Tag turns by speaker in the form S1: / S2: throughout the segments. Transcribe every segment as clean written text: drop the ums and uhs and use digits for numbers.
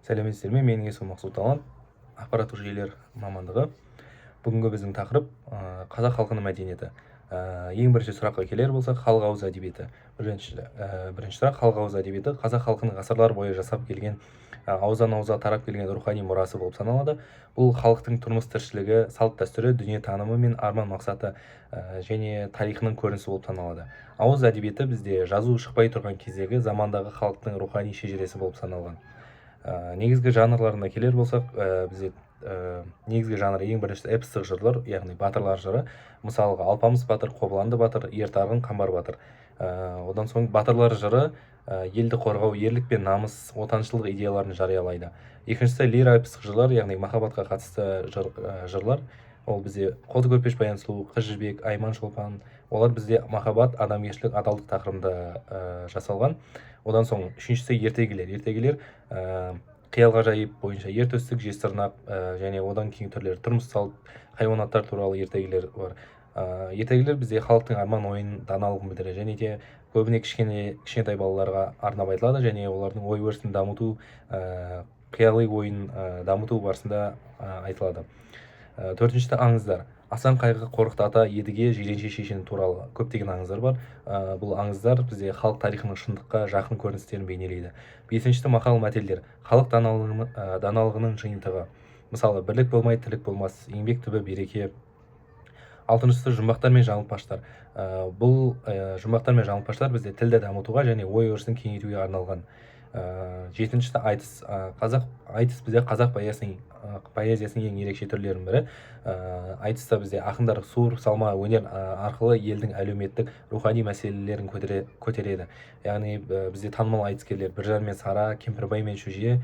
S1: Сәлеметсіздер ме? Менің есімім Мақсұт, ақпараттық жүйелер мамандығы. Бүгінгі біздің тақырып қазақ халқының мәдениеті. Ең бірінші сұраққа келер болсақ, халық ауыз әдебиеті. Бірінші сұрақ, халық ауыз әдебиеті қазақ халқының ғасырлар бойы жасап келген, ауыздан ауызға тарап келген рухани мұрасы болып саналады. Бұл халықтың тұрмыс тіршілігі, салт дәстүрі, дүние танымы мен арман мақсаты және тарихының көрінісі болып саналады. Ауыз әдебиеті бізде жазу шықпай тұрған кездегі замандағы халықтың рухани шежіресі болып саналған. Негізгі жанрларына келер болсақ, бізде негізгі жанры ең бірінші эпостық жырлар, яғни батырлар жыры. Мысалға Алпамыс батыр, Қобыланды батыр, Ертарғын, Қамбар батыр. Одан соң батырлар жыры елді қорғау, ерлік пен намыс, отаншылдық идеяларын жариялайды. Екіншісі лира эпостық жырлар, яғни махаббатқа қатысты жырлар. Ол бізде Қозы көрпеш баян сұлу, Қыз жібек, Айман шолпан. Олар бізде махаббат, адамгершілік, адалдық тақырыбында жасалған. Одан соң үшіншісі ертегілер қиял ғажайып бойынша ер төстік, жезтырнақ және одан кейін түрлері тұрмыс салт, хайуанаттар туралы ертегілер бар. Ертегілер бізде халықтың арман ойын, даналығын білдіреді және де көбіне кішкентай балаларға арнап айтылады және олардың ой өрісін дамыту, қияли ойын дамыту барысында айтылады. Төртіншісі аңыздар. Асан қайғы, қорқыт ата, едіге, жиренше шешен туралы көптеген аңыздар бар. Бұл аңыздар бізде халық тарихының шындыққа жақын көріністерін бейнелейді. Бесіншісі мақал мәтелдер. Халық даналығының жиынтығы. Мысалы, бірлік болмай тірлік болмас, еңбек түбі береке. Алтыншысы жұмбақтар мен жаңылтпаштар. Бұл жұмбақтар мен жаңылтпаштар бізде тілді дамытуға және ой өрісін кеңейтуге арналған. Жетіншісі айтыс. Айтыс бізде қазақ поэзиясының ең ерекше түрлерінің бірі. Айтыста бізде ақындар суыр салма өнер арқылы елдің әлеуметтік рухани мәселелерін көтереді. Яғни бізде танымал айтыскерлер Біржан мен Сара, Кемпірбай мен Шөже.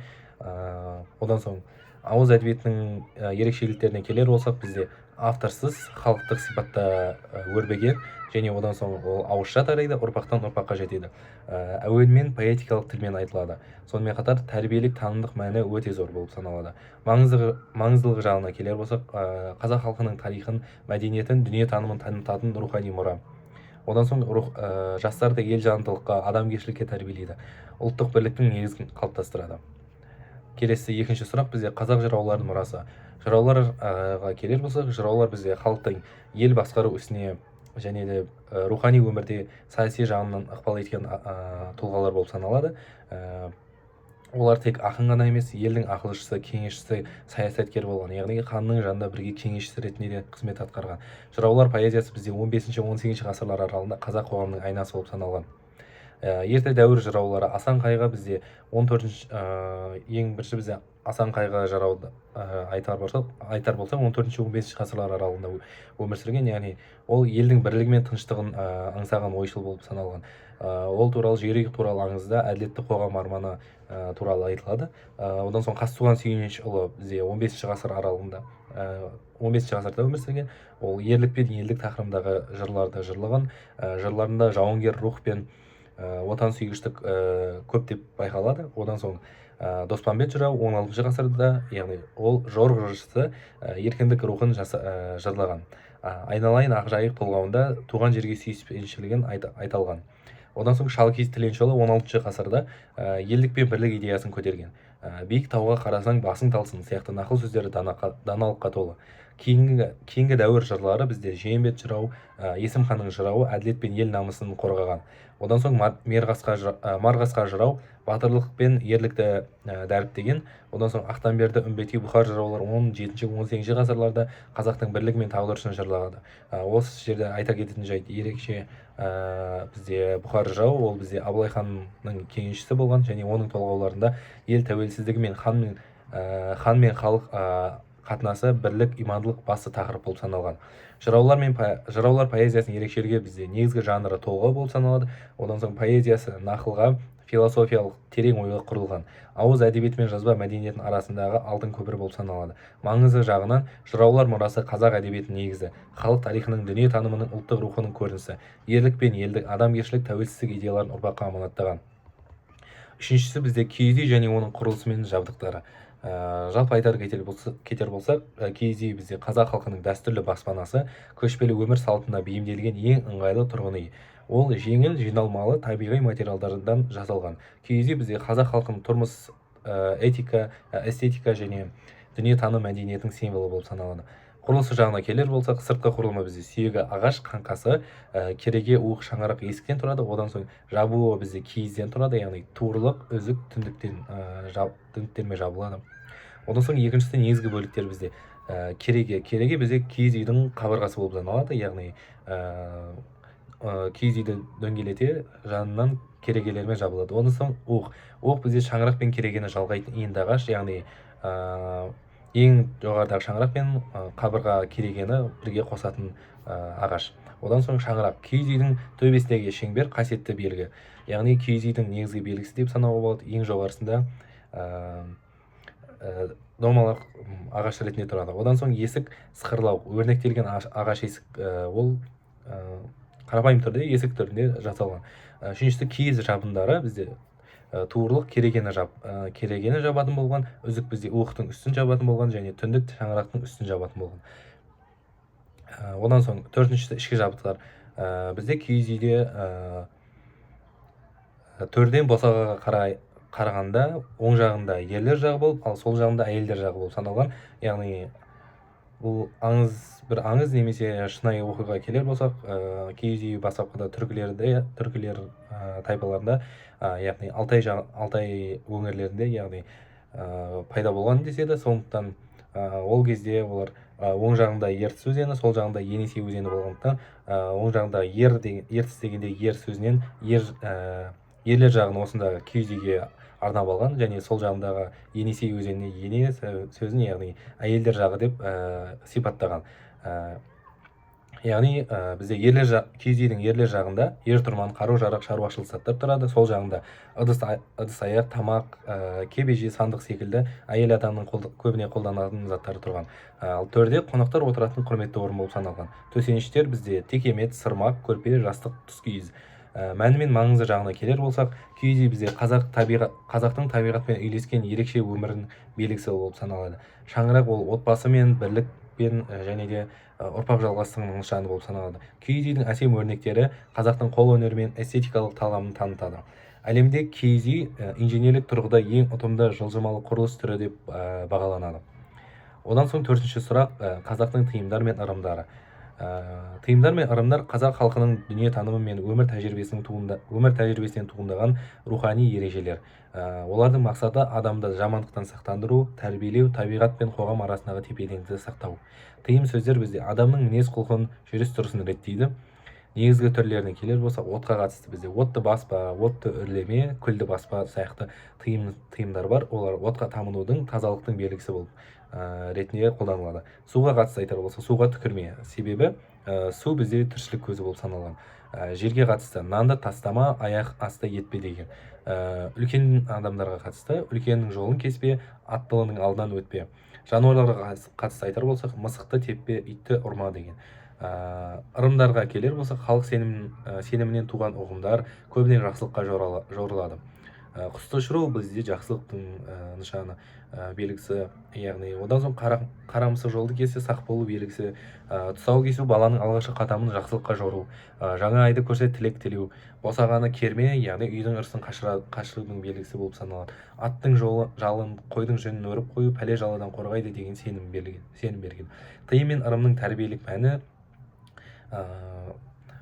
S1: Одан соң ауыз әдебиетінің ерекшеліктеріне келер болсақ, бізде авторсыз халықтық сипатта өрбіген және одан соң ол ауызша тарайды, ұрпақтан ұрпаққа жетеді. Әуенмен, поэтикалық тілмен айтылады. Сонымен қатар тәрбиелік, танымдық мәні өте зор болып саналады. Маңыздылығы жағына келер болсақ, қазақ халқының тарихын, мәдениетін, дүние танымын танытатын рухани мұра. Одан соң жастарды елжандылыққа, адамгершілікке тәрбиелейді, ұлттық бірліктің негізін қалыптастырады. Келесі екінші сұрақ бізде қазақ жырауларының мұрасы. Жырауларға келер болсақ, жыраулар бізде халықтың ел басқару ісіне және де рухани өмірде саяси жағынан ықпал еткен тұлғалар болып саналады. Олар тек ақын ғана емес, елдің ақылшысы, кеңесшісі, саясаткер болған, яғни ханның жанында бірге кеңесшісі ретінде де қызмет атқарған. Жыраулар поэзиясы бізде 15-18 ғасырлар аралығында қазақ қоғамының айнасы болып саналған. Ерте дәуір жыраулары Асан қайғы бізде 14-ең бірінші бізде Асан қайғы жырауды айтар болсақ 14-15 ғасырлар аралығында өмір сүрген, яғни ол елдің бірлігі мен тыныштығын аңсаған ойшыл болып саналған. Ол туралы жерұйық туралы аңызда әділетті қоғам арманы туралы айтылады. Одан соң Қазтуған Сүйіншұлы бізде 15 ғасыр аралығында 15 ғасырда өмір сүрген. Ол ерлік пен елдік тақырыбындағы жырларды жырлаған. Жырларында жауынгер рух пен отансүйгіштік көп деп байқалады. Одан соң Доспанбет жырау 16 ғасырда, яғни ол жорық жыршысы еркіндік рухын жырлаған. Айналайын ақжайық толғауында туған жерге сүйіспеншілігін айталған. Одан соң Шалкиіз Тіленшіұлы 16 ғасырда елдік пен бірлік идеясын көтерген. Биік тауға қарасаң басың талсын сияқты нақыл сөздері даналыққа толы. Кейінгі дәуір жырлары бізде Жиенбет жырау, Есім ханның жырауы әділет пен ел намысын қорғаған. Одан соң Марғасқа жырау батырлық пен ерлікті дәріптеген. Одан соң Ақтанберді, Үмбетей, Бұхар жыраулар 17-18 ғасырларда қазақтың бірлігі мен тағдыршын жырлады. Осы жерде айта кететін жайт ерекше бізде Бұхар жырау, ол бізде Абылай ханның кеңесшісі болған және оның толғауларында ел тәуелсіздігі мен хан мен халық қатынасы, бірлік, имандылық басты тақырып болып саналған. Жыраулар поэзиясының ерекшелігі бізде негізгі жанры толғау болып саналады. Одан соң поэзиясы нақылға, философиялық терең ойға құрылған. Ауыз әдебиеті мен жазба мәдениетінің арасындағы алтын көпір болып саналады. Маңызы жағынан жыраулар мұрасы қазақ әдебиетінің негізі, халық тарихының, дүние танымының, ұлттық рухының көрінісі, ерлік пен елдік, адамгершілік, тәуелсіздік идеяларын ұрпаққа аманаттаған. Үшіншісі бізде киіз үй және оның құрылысы мен жабдықтары. Жалпы айтар кетер болсақ, киіз үй бізде қазақ халқының дәстүрлі баспанасы, көшпелі өмір салтына бейімделген ең ыңғайлы тұрғын үй. Ол жеңіл, жиналмалы, табиғи материалдардан жасалған. Киіз үй бізде қазақ халқының тұрмыс этика, эстетика және дүниетаным мәдениетінің символы болып саналады. Құрылысы жағына келер болсақ, сыртқы құрылымы бізде сүйегі ағаш, қаңқасы, кереге, уық, шаңырақ, есіктен тұрады. Одан соң жабуы бізде киізден тұрады, яғни туырлық, үзік, түндіктермен жабылады. Одан соң екіншісі негізгі бөліктер бізде кереге бізде киіз үйдің қабырғасы болып саналады, яғни киіз үйді дөңгелете жанынан керегелермен жабылады. Одан соң уық бізде шаңырақ пен керегені жалғайтын иінді ағаш, яғни ең жоғарыдағы шаңырақ пен қабырға керегені бірге қосатын ағаш. Одан соң шаңырақ киіз үйдің төбесіндегі шеңбер қасиетті белгі, яғни киіз үйдің негізгі белгісі деп санауға болады. Ең жоғарысында домалақ ағаш ретінде тұрады. Одан соң есік сықырлау, өрнектелген ағаш есік, ол қарапайым түрде есік түрінде жасалған. Үшіншісі киіз жабындары бізде туырлық керегені жабатын болған, үзік бізде уықтың үстін жабатын болған және түндік шаңырақтың үстін жабатын болған. Одан соң төртіншісі ішкі жабдықтар. Бізде киіз үйде төрден босағаға қарағанда оң жағында ерлер жағы болып, ал сол жағында әйелдер жағы болып саналған. Яғни бұл аңыз немесе шынайы оқиға келер болсақ, киіз үй бастапқыда түркілер тайпаларында, яғни Алтай өңірлерінде, яғни пайда болған деседі. Сондықтан ол кезде олар оң жағында Ертіс өзені, сол жағында Енисей өзені болғандықтан, оң жағында Ертіс дегенде ер сөзінен ерлер жағын осында киіз үйге арнап алған, және сол жағындағы Енисей өзеніне ене сөзін, яғни әйелдер жағы деп сипаттаған. Яғни бізде киіз үйдің ерлер жағында ер-тұрман, қару-жарақ, шаруашылық заттар тұрады. Сол жағында ыдыс-аяқ, тамақ, кебеже, сандық секілді әйел адамның көбіне қолданатын заттары тұрған. Ал төрде қонақтар отыратын құрметті орын болып саналған. Төсеніштер бізде текемет, сырмақ, көрпе, жастық, тұскиіз. Мәні мен маңызы жағына келер болсақ, киіз үй бізде қазақтың табиғатпен үйлескен ерекше өмірінің белгісі болып саналады. Шаңырақ ол отбасы мен бірлік пен және де ұрпақ жалғастығының нышаны болып саналады. Киіз үйдің әсем өрнектері қазақтың қол өнері мен эстетикалық талғамын танытады. Әлемде киіз үй инженерлік тұрғыда ең ұтымды жылжымалы құрылыс түрі деп бағаланады. Одан соң төртінші сұрақ, қазақтың тыйымдар мен ырымдары. Тыйымдар мен ырымдар қазақ халқының дүниетанымы мен өмір тәжірибесінен туындаған рухани ережелер. Олардың мақсаты адамды жамандықтан сақтандыру, тәрбиелеу, табиғат пен қоғам арасындағы тепе-теңдікті сақтау. Тыйым сөздер бізде адамның мінез-құлқын, жүріс-тұрысын реттейді. Негізгі түрлеріне келер болса, отқа қатысты бізде отты баспа, отты үрлеме, күлді баспа сияқты тыйымдар бар. Олар отқа тамынудың, тазалықтың белгісі болып ретінде қолданылады. Суға қатысты айтар болса, суға түкірме, себебі су бізде тіршілік көзі болып саналған. Жерге қатысты нанды тастама, аяқ асты етпе деген. Үлкен адамдарға қатысты үлкеннің жолын кеспе, аттылының алдынан өтпе. Жануарларға қатысты айтар болсақ, мысықты теппе, итті ұрма деген. Ырымдарға келер болсақ, халық сенімінен туған ұғымдар көбіне жақсылыққа жорылады. Құсты ұшыру бізде жақсылықтың нышаны, белгісі, яғни одан соң қарамысы жолды кесе сақ болу белгісі, тұсау кесу баланың алғашқы қадамын жақсылыққа жору, жаңа айды көрсе тілек тілеу, босағаны керме, яғни үйдің ырысын қашырудың белгісі болып саналады. Аттың жалын, қойдың жүнін өріп қою пәле жаладан қорғайды деген сенім берген. Тыйым мен ырымның тәрбиелік мәні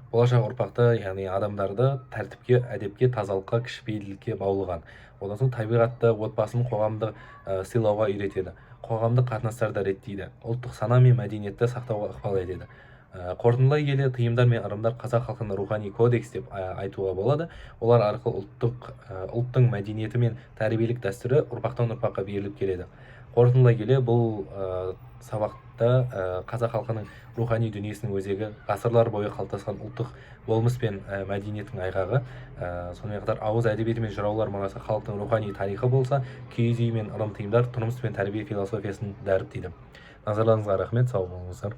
S1: болашақ ұрпақты, яғни адамдарды тәртіпке, әдепке, тазалыққа, кішіпейілділікке баулыған. Одан соң табиғатты, отбасын, қоғамды сыйлауға үйретеді. Қоғамдық қатынастарды реттейді. Ұлттық сана мен мәдениетті сақтауға ықпал етеді. Қорытындылай келе, тыйымдар мен ырымдар қазақ халқының рухани кодекс деп айтуға болады. Олар арқылы ұлттың мәдениеті мен тәрбиелік дәстүрі ұрпақтан ұрпаққа беріліп келеді. Қорытындылай келе, бұл сабақта қазақ халқының рухани дүниесінің өзегі, ғасырлар бойы қалыптасқан ұлттық болмыс пен мәдениеттің айғағы, сонымен қатар ауыз әдебиеті мен жыраулар мұрасы халықтың рухани тарихы болса, киіз үй мен ырым тыйымдар тұрмыс пен тәрбие философиясын дәріптейді. Назарларыңызға рахмет, сау болыңыздар.